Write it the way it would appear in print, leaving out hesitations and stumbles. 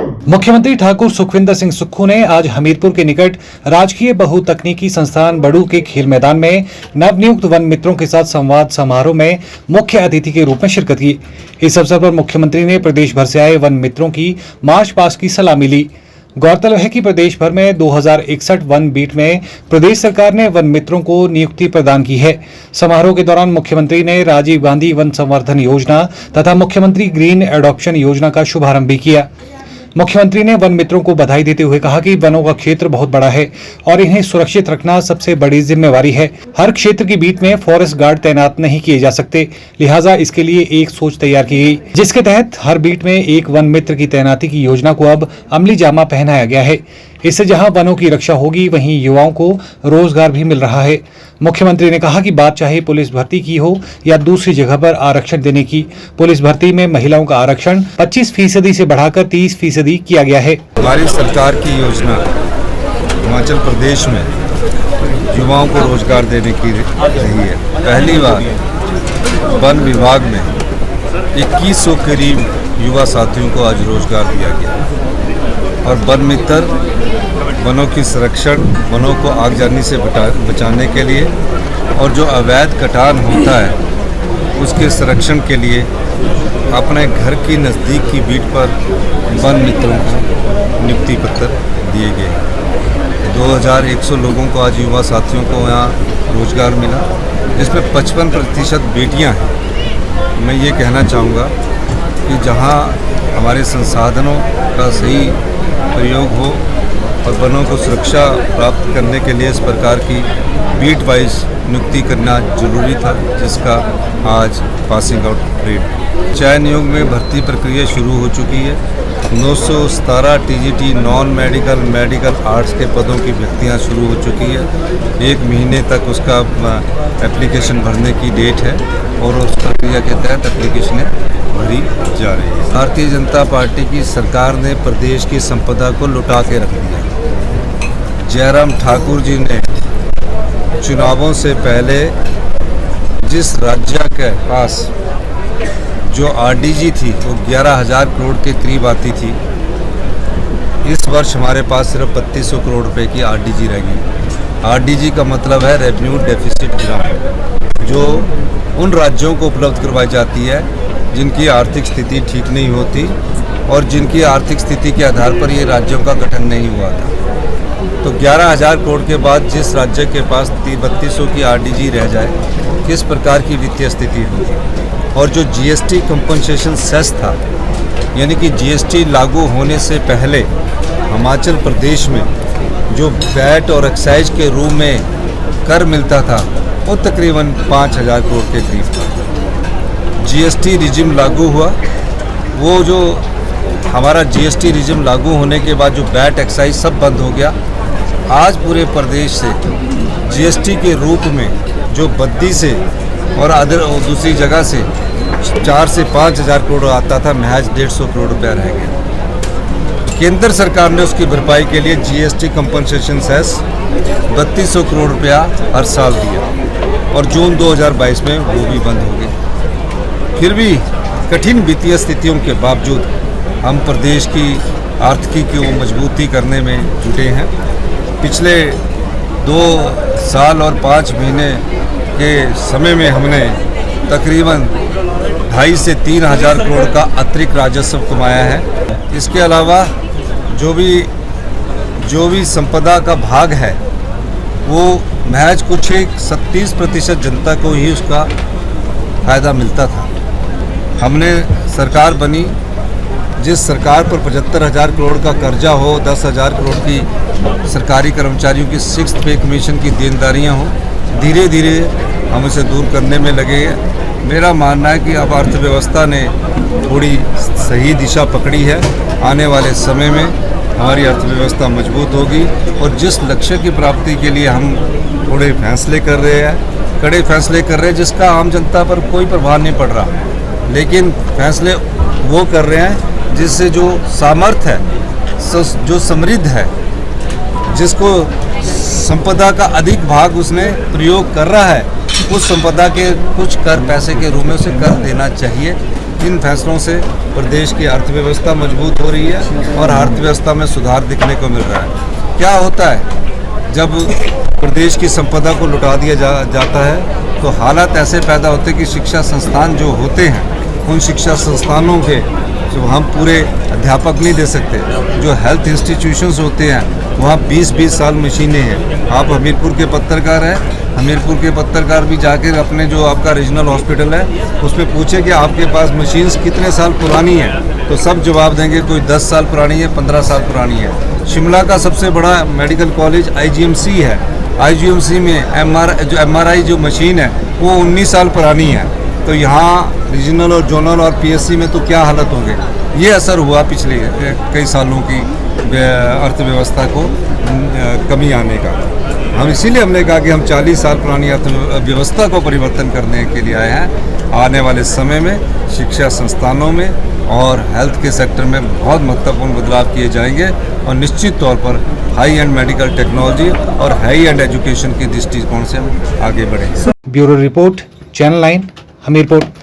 मुख्यमंत्री ठाकुर सुखविंदर सिंह सुक्खू ने आज हमीरपुर के निकट राजकीय बहुतकनीकी संस्थान बड़ू के खेल मैदान में नवनियुक्त वन मित्रों के साथ संवाद समारोह में मुख्य अतिथि के रूप में शिरकत की। इस अवसर पर मुख्यमंत्री ने प्रदेश भर से आए वन मित्रों की मार्च पास्ट की सलामी ली। गौरतलब है कि प्रदेश भर में 2061 वन बीट में प्रदेश सरकार ने वन मित्रों को नियुक्ति प्रदान की है। समारोह के दौरान मुख्यमंत्री ने राजीव गांधी वन संवर्धन योजना तथा मुख्यमंत्री ग्रीन एडॉप्शन योजना का शुभारंभ भी किया। मुख्यमंत्री ने वन मित्रों को बधाई देते हुए कहा कि वनों का क्षेत्र बहुत बड़ा है और इन्हें सुरक्षित रखना सबसे बड़ी जिम्मेवारी है। हर क्षेत्र की बीट में फॉरेस्ट गार्ड तैनात नहीं किए जा सकते, लिहाजा इसके लिए एक सोच तैयार की गई, जिसके तहत हर बीट में एक वन मित्र की तैनाती की योजना को अब अमली जामा पहनाया गया है। इससे जहां वनों की रक्षा होगी, वहीं युवाओं को रोजगार भी मिल रहा है। मुख्यमंत्री ने कहा कि बात चाहे पुलिस भर्ती की हो या दूसरी जगह पर आरक्षण देने की, पुलिस भर्ती में महिलाओं का आरक्षण 25% से बढ़ाकर 30% किया गया है। हमारी सरकार की योजना हिमाचल प्रदेश में युवाओं को रोजगार देने की रही है। पहली बार वन विभाग में 2100 करीब युवा साथियों को आज रोजगार दिया गया और वन मित्र वनों की संरक्षण, वनों को आगजनी से बचाने के लिए और जो अवैध कटान होता है उसके संरक्षण के लिए अपने घर की नज़दीक की बीट पर वन मित्रों को नियुक्ति पत्र दिए गए। 2100 लोगों को आज युवा साथियों को यहाँ रोजगार मिला, जिसमें 55% बेटियाँ हैं। मैं ये कहना चाहूँगा कि जहाँ हमारे संसाधनों का सही प्रयोग हो और वनों को सुरक्षा प्राप्त करने के लिए इस प्रकार की बीट वाइज नियुक्ति करना जरूरी था, जिसका आज पासिंग आउट परेड। चयन योग में भर्ती प्रक्रिया शुरू हो चुकी है। 917 TGT non medical, medical arts के पदों की भर्तियाँ शुरू हो चुकी है। 1 महीने तक उसका एप्लीकेशन भरने की डेट है और उस प्रक्रिया के तहत एप्लीकेशनें भरी जा रही है। भारतीय जनता पार्टी की सरकार ने प्रदेश की संपदा को लुटा के रख दिया। जयराम ठाकुर जी ने चुनावों से पहले जिस राज्य के पास जो आरडीजी थी वो 11,000 करोड़ के करीब आती थी, इस वर्ष हमारे पास सिर्फ 3200 करोड़ रुपए की आरडीजी रह गई। आरडीजी का मतलब है रेवेन्यू डेफिसिट ग्रांट, जो उन राज्यों को उपलब्ध करवाई जाती है जिनकी आर्थिक स्थिति ठीक नहीं होती और जिनकी आर्थिक स्थिति के आधार पर ये राज्यों का गठन नहीं हुआ था। तो 11,000 करोड़ के बाद जिस राज्य के पास 3200 की आरडीजी रह जाए, किस प्रकार की वित्तीय स्थिति होगी। और जो जीएसटी कंपनसेशन सेस था, यानी कि जीएसटी लागू होने से पहले हिमाचल प्रदेश में जो वैट और एक्साइज के रूप में कर मिलता था वो तकरीबन 5,000 करोड़ के करीब था। जीएसटी रिजिम लागू हुआ, वो जो हमारा जीएसटी रिजिम लागू होने के बाद जो वैट एक्साइज सब बंद हो गया। आज पूरे प्रदेश से जीएसटी के रूप में जो बद्दी से और दूसरी जगह से 4 से 5,000 करोड़ आता था, महज 150 करोड़ रुपया रह गया। केंद्र सरकार ने उसकी भरपाई के लिए जीएसटी कंपनसेशन सेस 3200 करोड़ रुपया हर साल दिया और जून 2022 में वो भी बंद हो गए। फिर भी कठिन वित्तीय स्थितियों के बावजूद हम प्रदेश की आर्थिकी को मजबूती करने में जुटे हैं। पिछले 2 साल और 5 महीने के समय में हमने तकरीबन 2.5 से 3,000 करोड़ का अतिरिक्त राजस्व कमाया है। इसके अलावा जो भी संपदा का भाग है वो महज कुछ 37% जनता को ही उसका फ़ायदा मिलता था। हमने सरकार बनी, जिस सरकार पर 75,000 करोड़ का कर्जा हो, 10,000 करोड़ की सरकारी कर्मचारियों की 6th पे कमीशन की देनदारियां हों, धीरे धीरे हम इसे दूर करने में लगे हैं। मेरा मानना है कि अब अर्थव्यवस्था ने थोड़ी सही दिशा पकड़ी है। आने वाले समय में हमारी अर्थव्यवस्था मजबूत होगी और जिस लक्ष्य की प्राप्ति के लिए हम थोड़े फैसले कर रहे हैं, कड़े फैसले कर रहे हैं, जिसका आम जनता पर कोई प्रभाव नहीं पड़ रहा, लेकिन फैसले वो कर रहे हैं जिससे जो सामर्थ्य है, जो समृद्ध है, जिसको संपदा का अधिक भाग उसने प्रयोग कर रहा है, उस संपदा के कुछ कर पैसे के रूप में उसे कर देना चाहिए। इन फैसलों से प्रदेश की अर्थव्यवस्था मजबूत हो रही है और अर्थव्यवस्था में सुधार दिखने को मिल रहा है। क्या होता है जब प्रदेश की संपदा को लुटा दिया जाता है तो हालात ऐसे पैदा होते हैं कि शिक्षा संस्थान जो होते हैं उन शिक्षा संस्थानों के जो हम पूरे अध्यापक नहीं दे सकते। जो हेल्थ इंस्टीट्यूशंस होते हैं वहाँ 20-20 साल मशीनें हैं। आप हमीरपुर के पत्रकार हैं, हमीरपुर के पत्रकार भी जाकर अपने जो आपका रीजनल हॉस्पिटल है उस पर पूछे कि आपके पास मशीन्स कितने साल पुरानी हैं, तो सब जवाब देंगे कोई 10 साल पुरानी है, 15 साल पुरानी है। शिमला का सबसे बड़ा मेडिकल कॉलेज IGMC है। IGMC में MRI जो मशीन है वो 19 साल पुरानी है। तो यहाँ रीजनल और जोनल और PSC में तो क्या हालत होंगे। ये असर हुआ पिछले कई सालों की अर्थव्यवस्था को कमी आने का। हम इसीलिए हमने कहा कि हम 40 साल पुरानी अर्थव्यवस्था को परिवर्तन करने के लिए आए हैं। आने वाले समय में शिक्षा संस्थानों में और हेल्थ के सेक्टर में बहुत महत्वपूर्ण बदलाव किए जाएंगे और निश्चित तौर पर हाई एंड मेडिकल टेक्नोलॉजी और हाई एंड एजुकेशन के दृष्टिकोण से हम आगे बढ़ेंगे। Bureau report, channel 9, Hamirpur.